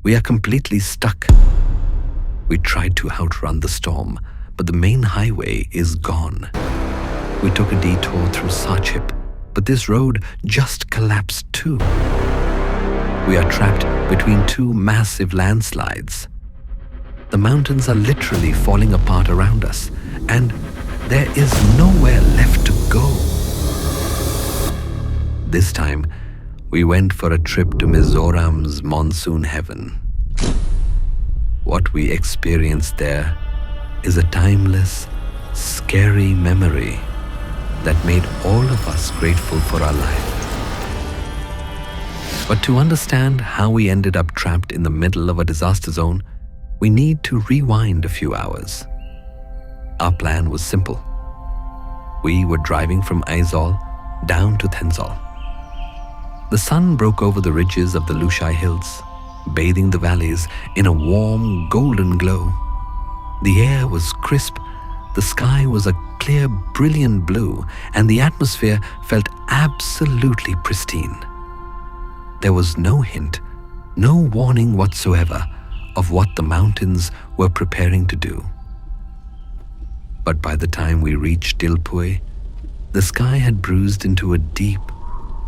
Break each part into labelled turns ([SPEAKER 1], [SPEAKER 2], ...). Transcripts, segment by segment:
[SPEAKER 1] We are completely stuck. We tried to outrun the storm, but the main highway is gone. We took a detour through Serchchip, but this road just collapsed too. We are trapped between two massive landslides. The mountains are literally falling apart around us, and there is nowhere left to go. This time, we went for a trip to Mizoram's monsoon heaven. What we experienced there is a timeless, scary memory that made all of us grateful for our life. But to understand how we ended up trapped in the middle of a disaster zone, we need to rewind a few hours. Our plan was simple. We were driving from Aizawl down to Thenzawl. The sun broke over the ridges of the Lushai Hills, bathing the valleys in a warm, golden glow. The air was crisp, the sky was a clear, brilliant blue, and the atmosphere felt absolutely pristine. There was no hint, no warning whatsoever of what the mountains were preparing to do. But by the time we reached Dilpui, the sky had bruised into a deep,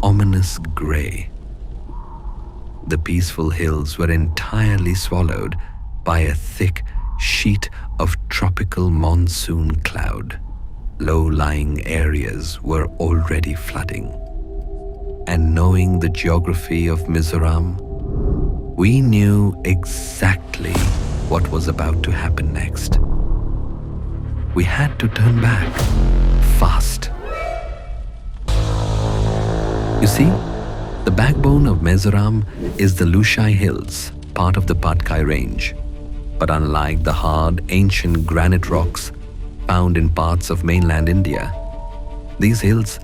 [SPEAKER 1] ominous grey. The peaceful hills were entirely swallowed by a thick sheet of tropical monsoon cloud. Low-lying areas were already flooding. And knowing the geography of Mizoram, we knew exactly what was about to happen next. We had to turn back fast. You see, the backbone of Mizoram is the Lushai Hills, part of the Patkai Range. But unlike the hard, ancient granite rocks found in parts of mainland India, these hills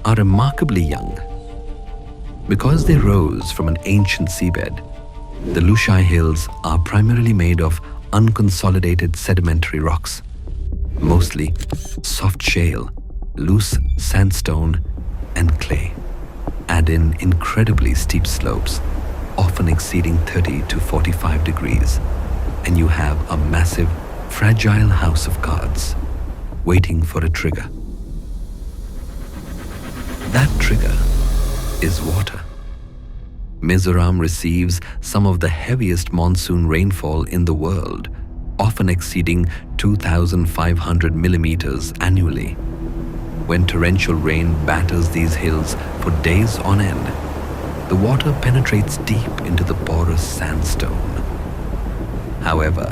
[SPEAKER 1] are remarkably young. Because they rose from an ancient seabed, the Lushai Hills are primarily made of unconsolidated sedimentary rocks, mostly soft shale, loose sandstone, and clay. Add in incredibly steep slopes, often exceeding 30 to 45 degrees, and you have a massive, fragile house of cards waiting for a trigger. That trigger is water. Mizoram receives some of the heaviest monsoon rainfall in the world, often exceeding 2,500 millimeters annually. When torrential rain batters these hills for days on end, the water penetrates deep into the porous sandstone. However,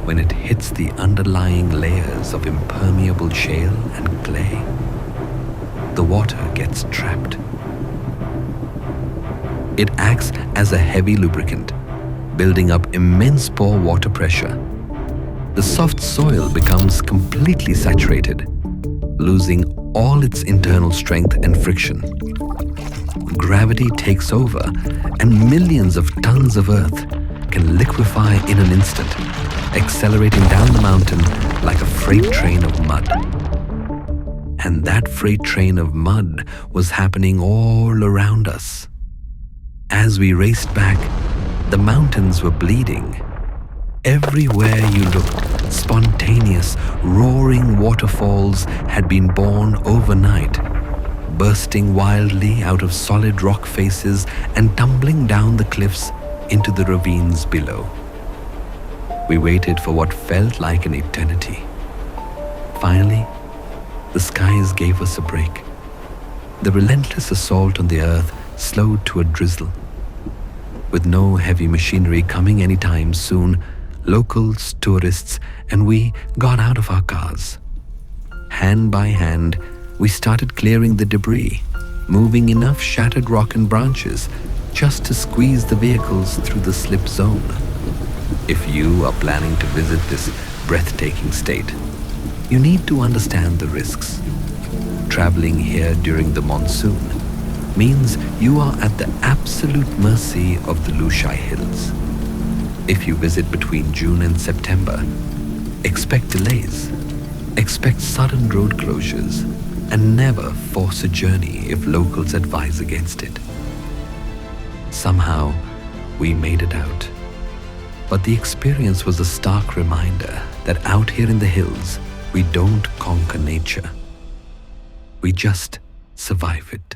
[SPEAKER 1] when it hits the underlying layers of impermeable shale and clay, the water gets trapped. It acts as a heavy lubricant, building up immense pore water pressure. The soft soil becomes completely saturated, losing all its internal strength and friction. Gravity takes over, and millions of tons of earth can liquefy in an instant, accelerating down the mountain like a freight train of mud. And that freight train of mud was happening all around us. As we raced back, the mountains were bleeding. Everywhere you looked, spontaneous, roaring waterfalls had been born overnight, bursting wildly out of solid rock faces and tumbling down the cliffs into the ravines below. We waited for what felt like an eternity. Finally, the skies gave us a break. The relentless assault on the earth slowed to a drizzle. With no heavy machinery coming anytime soon, locals, tourists, and we got out of our cars. Hand by hand, we started clearing the debris, moving enough shattered rock and branches just to squeeze the vehicles through the slip zone. If you are planning to visit this breathtaking state, you need to understand the risks. Traveling here during the monsoon means you are at the absolute mercy of the Lushai Hills. If you visit between June and September, expect delays, expect sudden road closures, and never force a journey if locals advise against it. Somehow, we made it out. But the experience was a stark reminder that out here in the hills, we don't conquer nature. We just survive it.